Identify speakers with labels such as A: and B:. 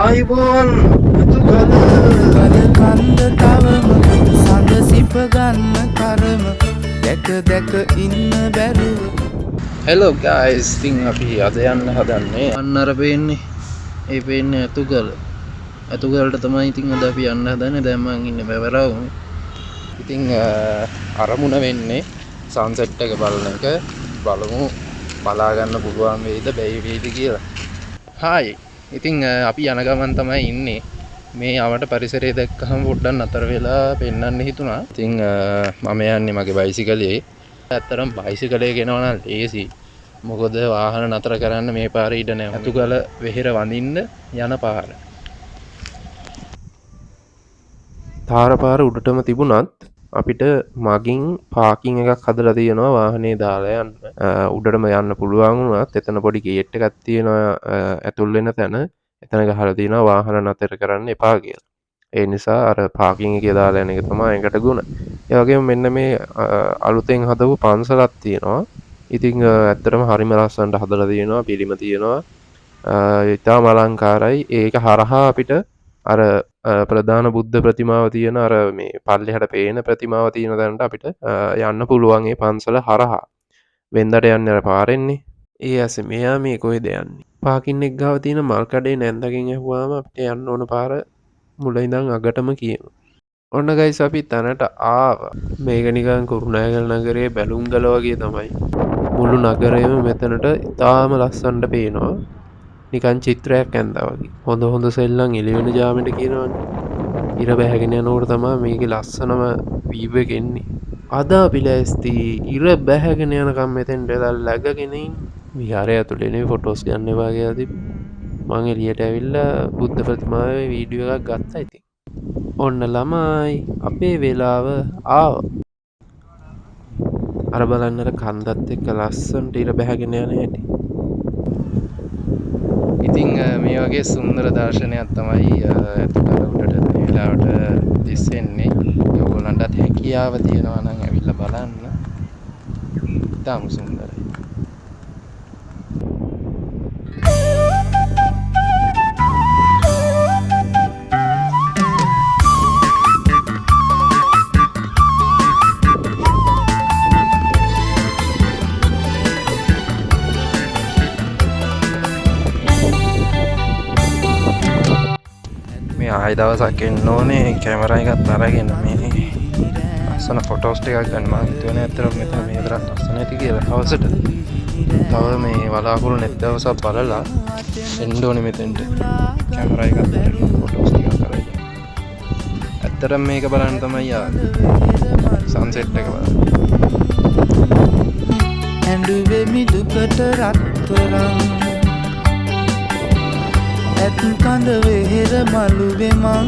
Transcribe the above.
A: ආයිබෝන් අතුගල
B: කන්ද තවම සඳ සිප ගන්න තරම දැක දැක ඉන්න බැරුව.
A: හෙලෝ ගයිස්, ඉතින් අපි අද යන්න හදන්නේ අන්න අර පේන්නේ ඒ පේන්නේ අතුගලට තමයි ඉතින් අද අපි යන්න හදන්නේ. දැන් මං ඉන්නේ බැවරවුම. ඉතින් අරමුණ වෙන්නේ සන්සෙට් එක බලන එක. බලමු බලා ගන්න පුළුවන් වෙයිද බැයි වෙයිද කියලා. හායි, ඉතින් අපි යන ගමන් තමයි ඉන්නේ. මේ යවට පරිසරය දැක්කහම පොඩ්ඩක් නතර වෙලා පෙන්වන්න හිතුණා. ඉතින් මම යන්නේ මගේ බයිසිකලේ. ඇත්තටම බයිසිකලේ ගෙනව නම් ලේසි. මොකද වාහන නතර කරන්න මේ පාරේ ඉඩ නැහැ. අතුගල වෙහෙර වඳින්න යන පාර. තාර පාර උඩටම තිබුණත් අපිට මගින් පාකින් එකක් හදලා තියෙනවා වාහනේ දාලා යන්න. උඩටම යන්න පුළුවන් වුණත් එතන පොඩි ගේට් එකක් තියෙනවා ඇතුල් වෙන තැන. එතන ගහලා තියෙනවා වාහන නතර කරන්න එපා කියලා. ඒ නිසා අර පාකින් එකේ දාලා යන එක තමයි ඒකට ගුණ. ඒ වගේම මෙන්න මේ අලුතෙන් හදපු පන්සලක් තියෙනවා. ඉතින් ඇත්තටම හරිම ලස්සනට හදලා තියෙනවා. පිළිම තියෙනවා. ඉතාම අලංකාරයි. ඒක හරහා අපිට අර ප්‍රධාන බුද්ධ ප්‍රතිමාව තියෙන අර මේ පල්ලෙහාට පේන ප්‍රතිමාව තියෙන තැනට අපිට යන්න පුළුවන් ඒ පන්සල හරහා. වෙන්දට යන්නේ අර පාරෙන්නේ. ඒ ඇසේ මෙයා මේ කොහෙද යන්නේ? පාකින් එක ගාව තියෙන මල් කඩේ නැන්දකින් ඇහුවාම අපිට යන්න ඕන පාර මුල ඉඳන් අගටම කියමු. ඔන්න ගයිස්, අපි තැනට ආවා. මේක නිකන් කුරුණෑගල නගරයේ බැලුම් ගල වගේ තමයි. මුළු නගරයම මෙතනට ඉතාම ලස්සනට පේනවා. නිකන් චිත්‍රයක් ඇඳා වගේ. හොඳ සෙල්ලම් එළි වෙන ජාමෙට කියනවනේ. ඉර බැහැගෙන යනකොට තමයි මේකේ ලස්සනම වීව් එක එන්නේ. අද අපි ලෑස්ති ඉර බැහැගෙන යනකම් මෙතෙන්ට එලා läගගෙන ඉන්න. විහාරය ඇතුළේනේ ෆොටෝස් ගන්න එපා කියලා තිබ්බා. මං එළියට ඇවිල්ලා බුද්ධ ප්‍රතිමාවේ වීඩියෝ එකක් ගත්තා. ඉතින් ඔන්න ළමයි අපේ වෙලාව ආවා. අර බලන්න අර කන්දත් එක්ක ලස්සනට ඉර බැහැගෙන යන හැටි. ඉතින් මේ වගේ සුන්දර දර්ශනයක් තමයි අතුගල උඩට මේ වෙලාවට දිස්සෙන්නේ. ඔයගොල්ලන්ටත් හැකියාව තියෙනවා නම් ඇවිල්ලා බලන්න. ඉතාම සුන්දරයි. ආයි දවසක් එන්න ඕනේ කැමරා එකත් අරගෙන මේ ලස්සන ෆොටෝස් ටිකක් ගන්න. මම හිතුවේ ඇත්තටම මෙතන මේ තරම් ලස්සන ඇති කියලා හවසට. තව මේ වලාකුළු නැති දවසක් බලලා එන්න ඕනේ මෙතෙන්ට. කැමරා එකත් අරගෙන ෆොටෝස් ටිකක් අරගෙන. ඇත්තටම මේක බලන්න තමයි ආවේ. සන්සෙට් එක බලන්න.
B: ඇඬුවේ මිදුකට රත්තරන් ඇත් කඳ වෙහෙර මළුවේ මං